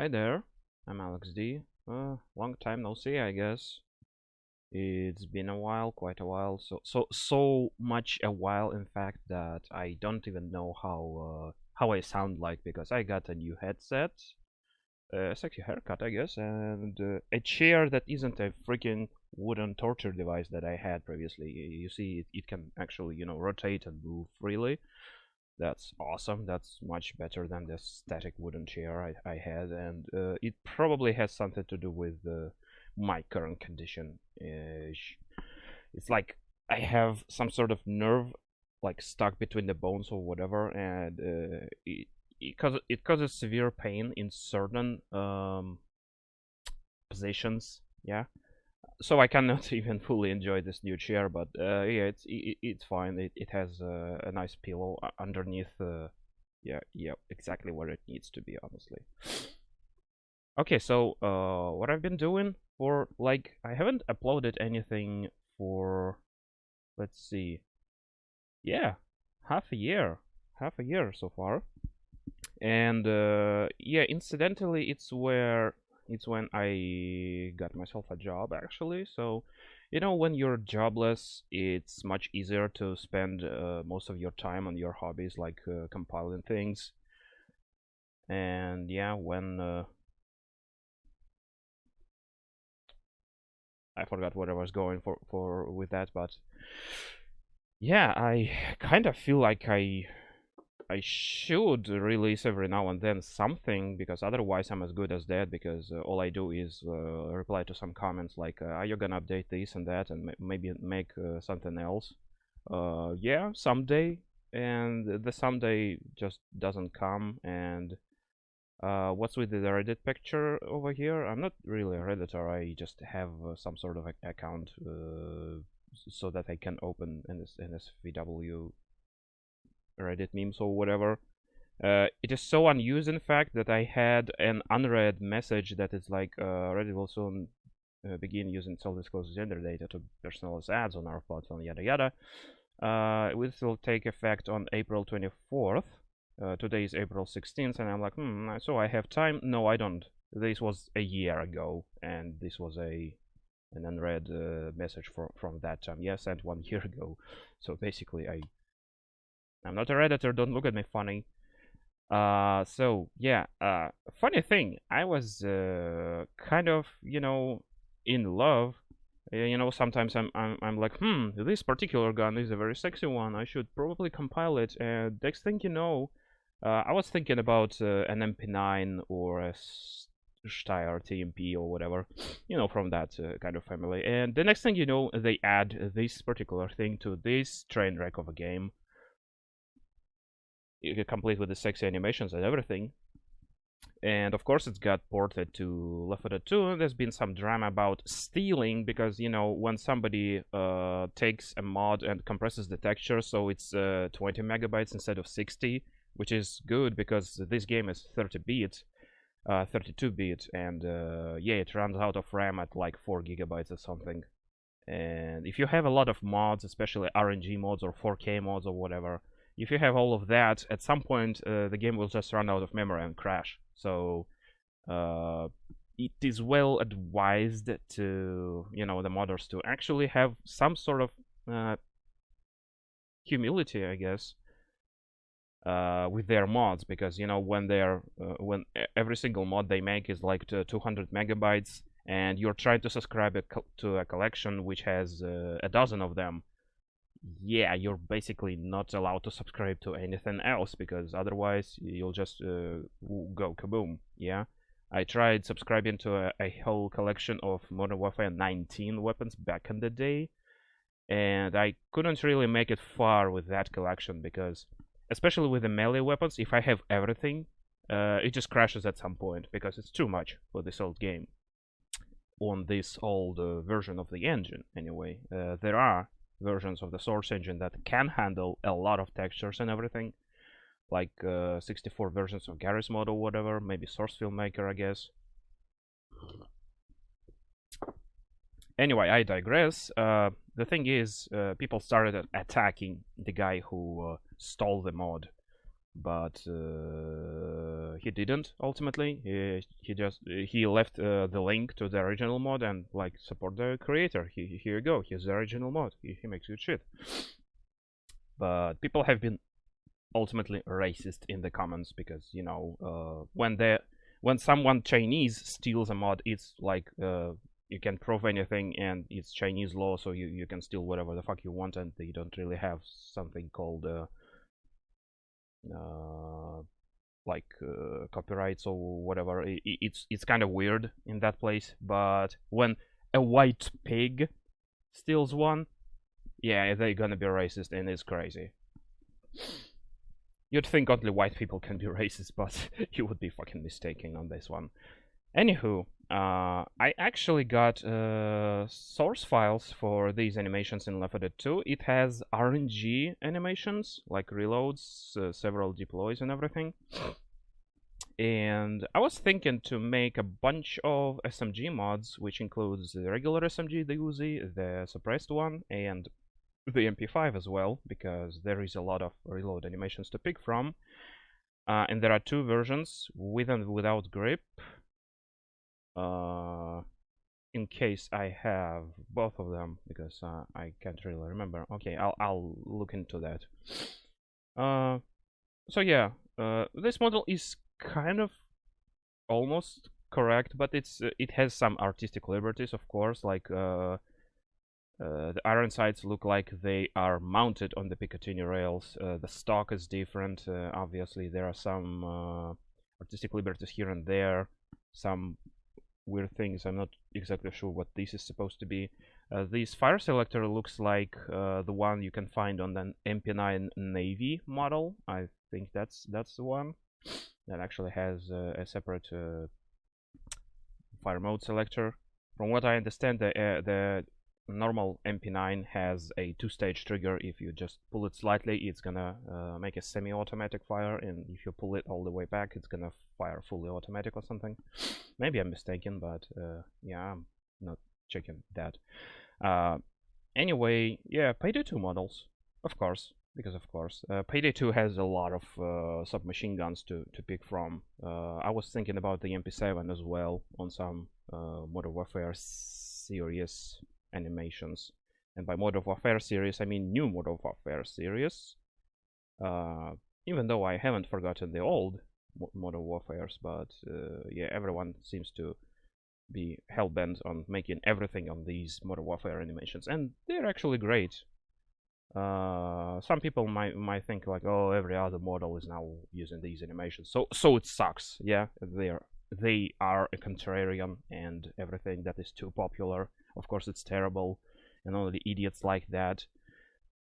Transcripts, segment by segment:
Hi there, I'm Alex D. Long time no see, I guess. It's been a while, quite a while. So much a while, in fact, that I don't even know how I sound like because I got a new headset, a sexy haircut, I guess, and a chair that isn't a freaking wooden torture device that I had previously. You see, it can actually, rotate and move freely. That's awesome. That's much better than the static wooden chair I had, and it probably has something to do with my current condition. It's like I have some sort of nerve like stuck between the bones or whatever, and it causes severe pain in certain positions. Yeah, so I cannot even fully enjoy this new chair, but yeah, it's fine. It has a nice pillow underneath. Yeah, exactly where it needs to be, honestly. Okay, so what I've been doing for like I haven't uploaded anything for, let's see, yeah, half a year so far, and yeah, incidentally, it's when I got myself a job actually. So, when you're jobless, it's much easier to spend most of your time on your hobbies, like compiling things. And yeah, when I forgot what I was going for with that, but yeah, I kind of feel like I should release every now and then something, because otherwise I'm as good as dead, because all I do is reply to some comments like, are you gonna update this and that, and maybe make something else. Yeah, someday, and the someday just doesn't come. And what's with the Reddit picture over here? I'm not really a Redditor, I just have some sort of account so that I can open NSVW Reddit memes or whatever. It is so unused, in fact, that I had an unread message that is like, Reddit will soon begin using self-disclosed gender data to personalize ads on our platform, yada yada. This will take effect on April 24th. Today is April 16th, and I'm like, so I have time? No, I don't. This was a year ago, and this was an unread message from that time. Yeah, sent 1 year ago. So basically, I'm not a Redditor, don't look at me funny. So yeah, funny thing, I was kind of, in love. Sometimes I'm like, this particular gun is a very sexy one. I should probably compile it. And next thing you know, I was thinking about an MP9 or a Steyr TMP or whatever, from that kind of family. And the next thing you know, they add this particular thing to this train wreck of a game, complete with the sexy animations and everything. And of course, it's got ported to L4D2. There's been some drama about stealing, because when somebody takes a mod and compresses the texture, so it's 20 megabytes instead of 60, which is good because this game is 30-bit, 32-bit, and yeah, it runs out of RAM at like 4 gigabytes or something. And if you have a lot of mods, especially RNG mods or 4K mods or whatever, if you have all of that, at some point the game will just run out of memory and crash. So it is well advised to, the modders to actually have some sort of humility, I guess, with their mods, because when every single mod they make is like 200 megabytes, and you're trying to subscribe to a collection which has a dozen of them. Yeah, you're basically not allowed to subscribe to anything else, because otherwise you'll just go kaboom. Yeah, I tried subscribing to a whole collection of Modern Warfare 19 weapons back in the day, and I couldn't really make it far with that collection, because especially with the melee weapons, if I have everything, it just crashes at some point because it's too much for this old game. On this old version of the engine, anyway, there are versions of the source engine that can handle a lot of textures and everything, like 64 versions of Garry's Mod or whatever, maybe Source Filmmaker, I guess. Anyway, I digress. The thing is, people started attacking the guy who stole the mod, but he didn't ultimately. He just he left the link to the original mod and like support the creator. Here you go. Here's the original mod. He makes good shit. But people have been ultimately racist in the comments because you know when someone Chinese steals a mod, it's like you can prove anything and it's Chinese law, so you can steal whatever the fuck you want, and they don't really have something called like copyrights or whatever. It's kind of weird in that place. But when a white pig steals one, yeah, they're gonna be racist, and it's crazy. You'd think only white people can be racist, but you would be fucking mistaken on this one. Anywho, I actually got source files for these animations in L4D2. It has RNG animations, like reloads, several deploys and everything. And I was thinking to make a bunch of SMG mods, which includes the regular SMG, the Uzi, the suppressed one, and the MP5 as well, because there is a lot of reload animations to pick from. And there are two versions, with and without grip. In case I have both of them, because I can't really remember. Okay, I'll look into that. So yeah, this model is kind of almost correct, but it has some artistic liberties, of course. Like the iron sights look like they are mounted on the Picatinny rails. The stock is different. Obviously, there are some artistic liberties here and there. Some weird things. I'm not exactly sure what this is supposed to be. This fire selector looks like the one you can find on an MP9 Navy model. I think that's the one that actually has a separate fire mode selector. From what I understand, the normal MP9 has a two-stage trigger. If you just pull it slightly, it's gonna make a semi-automatic fire, and if you pull it all the way back, it's gonna fire fully automatic or something. Maybe I'm mistaken, but yeah, I'm not checking that. Anyway, yeah, Payday 2 models, of course, because of course, Payday 2 has a lot of submachine guns to pick from. I was thinking about the MP7 as well on some Modern Warfare series animations, and by Modern Warfare series I mean new Modern Warfare series, even though I haven't forgotten the old Modern Warfares, but yeah, everyone seems to be hell-bent on making everything on these Modern Warfare animations, and they're actually great. Some people might think like, oh, every other model is now using these animations, so it sucks. Yeah, they are a contrarian, and everything that is too popular, of course, it's terrible, and only idiots like that.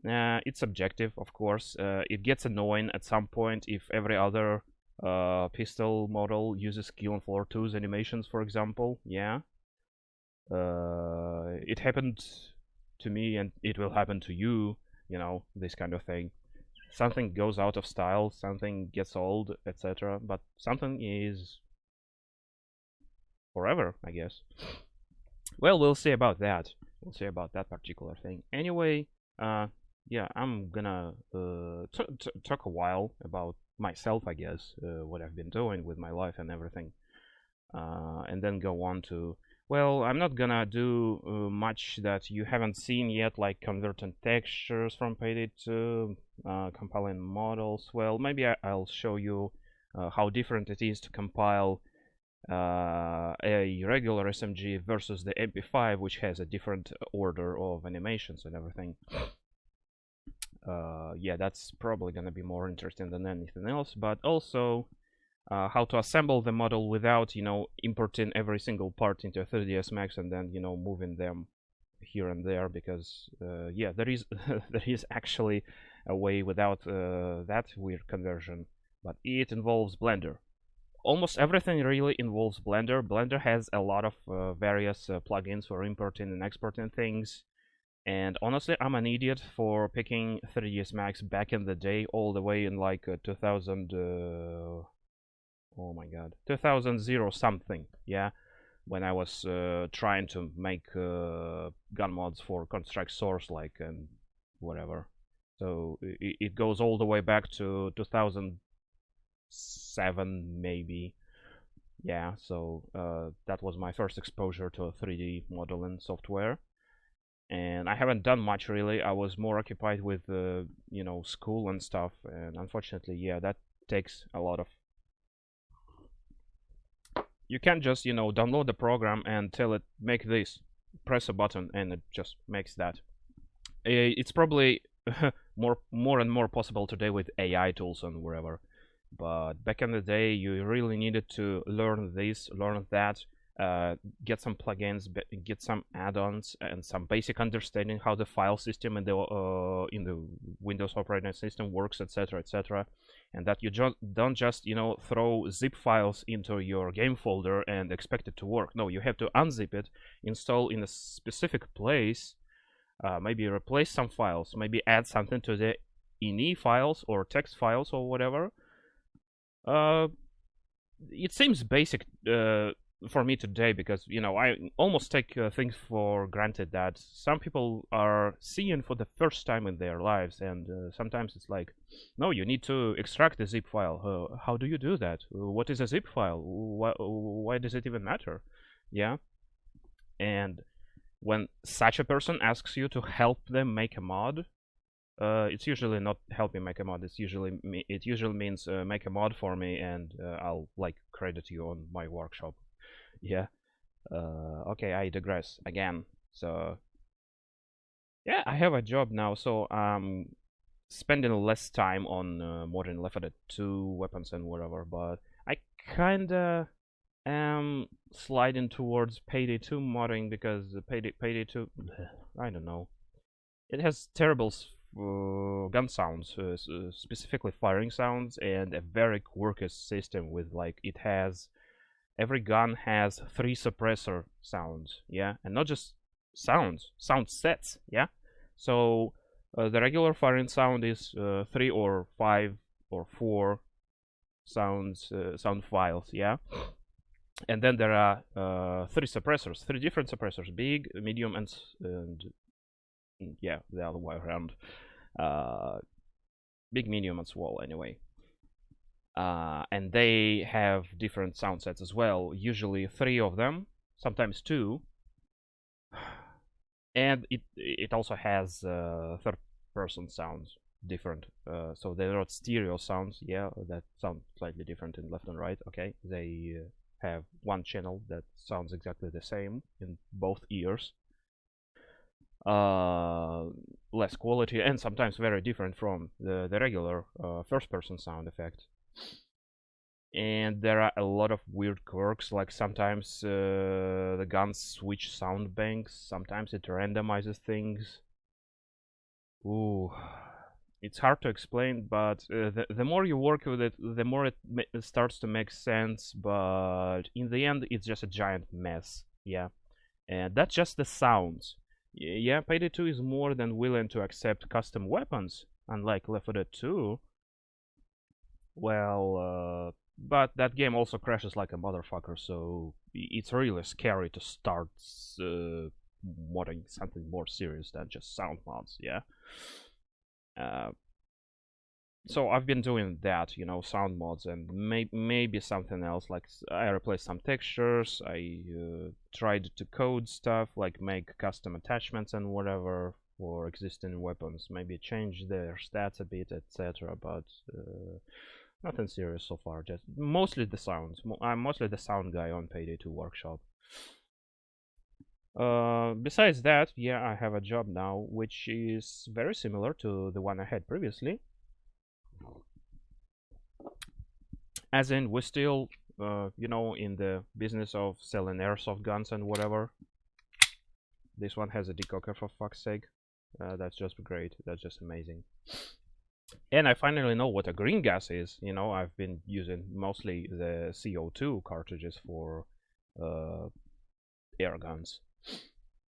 It's subjective, of course. It gets annoying at some point if every other pistol model uses L4D2's animations, for example. Yeah, it happened to me, and it will happen to you. You know, this kind of thing. Something goes out of style, something gets old, etc. But something is forever, I guess. Well, we'll see about that. We'll see about that particular thing. Anyway, yeah, I'm gonna talk a while about myself, I guess, what I've been doing with my life and everything, and then go on to, well, I'm not gonna do much that you haven't seen yet, like converting textures from Payday to compiling models. Well, maybe I'll show you how different it is to compile a regular SMG versus the MP5, which has a different order of animations and everything. Yeah, that's probably gonna be more interesting than anything else, but also how to assemble the model without, you know, importing every single part into 3ds Max and then, you know, moving them here and there, because yeah, there is there is actually a way without that weird conversion, but it involves Blender. Almost everything really involves Blender. Blender has a lot of various plugins for importing and exporting things. And honestly, I'm an idiot for picking 3ds Max back in the day, all the way in like 2000. Oh my god, 2000 something. Yeah, when I was trying to make gun mods for Counter-Strike Source, like, and whatever. So it goes all the way back to 2000. 7 maybe. Yeah, so that was my first exposure to 3D modeling software. And I haven't done much really. I was more occupied with school and stuff, and unfortunately, yeah, that takes a lot of. You can't just download the program and tell it make this, press a button, and it just makes that. It's probably more and more possible today with AI tools and wherever. But back in the day, you really needed to learn this, learn that, get some plugins, get some add-ons, and some basic understanding how the file system in the Windows operating system works, etc., etc. And that you don't just throw zip files into your game folder and expect it to work. No, you have to unzip it, install in a specific place, maybe replace some files, maybe add something to the INI files or text files or whatever. It seems basic for me today because I almost take things for granted that some people are seeing for the first time in their lives, and sometimes it's like, no, you need to extract the zip file. How do you do that? What is a zip file? Why does it even matter? Yeah, and when such a person asks you to help them make a mod, it's usually not helping make a mod. It usually means make a mod for me, and I'll credit you on my workshop. Yeah. Okay, I digress again. So yeah, I have a job now, so I'm spending less time on modding L4D2 weapons and whatever. But I kinda am sliding towards Payday 2 modding because Payday 2, I don't know. It has terrible gun sounds, specifically firing sounds, and a very quirky system with every gun has 3 suppressor sounds, yeah, and not just sound sets, yeah. So the regular firing sound is 3 or 5 or 4 sound files, yeah. And then there are 3 suppressors, 3 different suppressors: big, medium, and yeah, the other way around. Big, medium, and small, anyway. And they have different sound sets as well, usually 3 of them, sometimes 2. And it also has third-person sounds, different. So they're not stereo sounds, yeah, that sound slightly different in left and right, okay. They have one channel that sounds exactly the same in both ears. Less quality and sometimes very different from the regular first-person sound effect. And there are a lot of weird quirks, like sometimes the guns switch sound banks, sometimes it randomizes things. Ooh, it's hard to explain, but the more you work with it, the more it starts to make sense, but in the end it's just a giant mess, yeah. And that's just the sounds. Yeah, Payday 2 is more than willing to accept custom weapons, unlike L4D2. Well, but that game also crashes like a motherfucker, so it's really scary to start modding something more serious than just sound mods, yeah. So I've been doing that, sound mods, and maybe something else, like I replaced some textures, I tried to code stuff, like make custom attachments and whatever for existing weapons, maybe change their stats a bit, etc., but nothing serious so far, just mostly the sounds. I'm mostly the sound guy on Payday 2 Workshop. Besides that, yeah, I have a job now, which is very similar to the one I had previously. As in, we're still, in the business of selling airsoft guns and whatever. This one has a decocker, for fuck's sake. That's just great. That's just amazing. And I finally know what a green gas is. I've been using mostly the CO2 cartridges for air guns.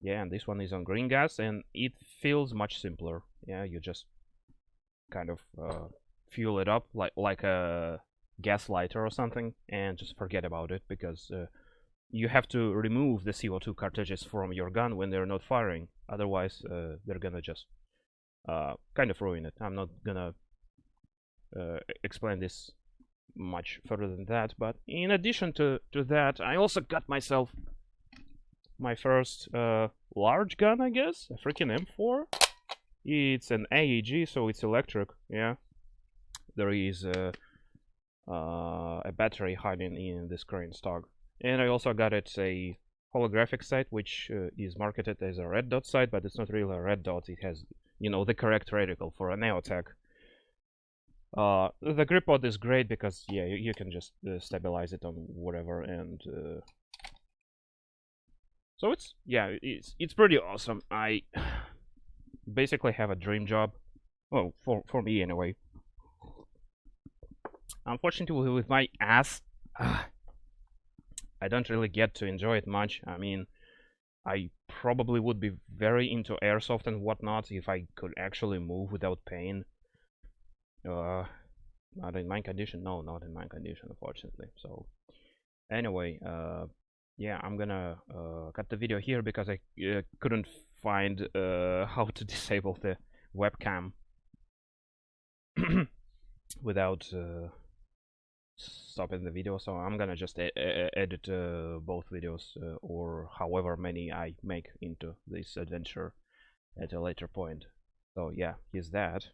Yeah, and this one is on green gas, and it feels much simpler. Yeah, you just kind of fuel it up like a gas lighter or something, and just forget about it, because you have to remove the CO2 cartridges from your gun when they're not firing. Otherwise, they're gonna just kind of ruin it. I'm not gonna explain this much further than that. But in addition to that, I also got myself my first large gun, I guess, a freaking M4. It's an AEG, so it's electric. Yeah, there is a battery hiding in this current stock, and I also got it a holographic sight, which is marketed as a red dot sight, but it's not really a red dot. It has, you know, the correct reticle for a neotech. The grip pod is great because yeah, you can just stabilize it on whatever, and so it's pretty awesome. I basically have a dream job, well, for me anyway. Unfortunately, with my ass, I don't really get to enjoy it much. I mean, I probably would be very into airsoft and whatnot if I could actually move without pain. Not in my condition. No, not in my condition, unfortunately. So, anyway, yeah, I'm gonna cut the video here because I couldn't find how to disable the webcam without stopping the video. So I'm gonna just edit both videos or however many I make into this adventure at a later point. So yeah, here's that.